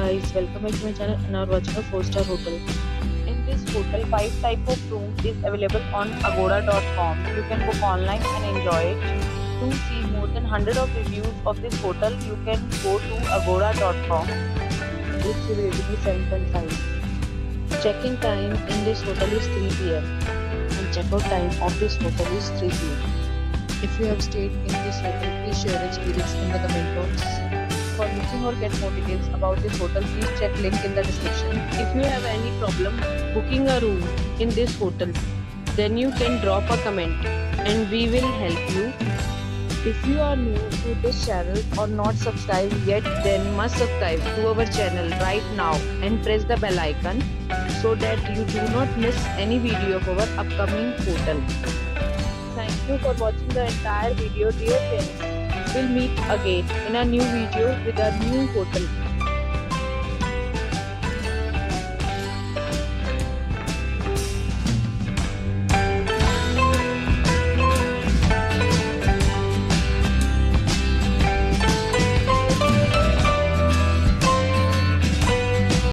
guys, welcome back to my channel and now watching a 4-star hotel. In this hotel, 5 type of rooms is available on agoda.com. You can book online and enjoy it. To see more than 100 of reviews of this hotel, you can go to agoda.com. Its rating is 7.5. Check-in time in this hotel is 3 p.m. and check-out time of this hotel is 3 p.m. If you have stayed in this hotel, please share your experience in the comment box. For booking or get more details about this hotel, please check link in the description. If you have any problem booking a room in this hotel, then you can drop a comment and we will help you. If you are new to this channel or not subscribed yet, then must subscribe to our channel right now and press the bell icon so that you do not miss any video of our upcoming hotel. Thank you for watching the entire video, dear friends. We'll meet again in a new video with a new hotel.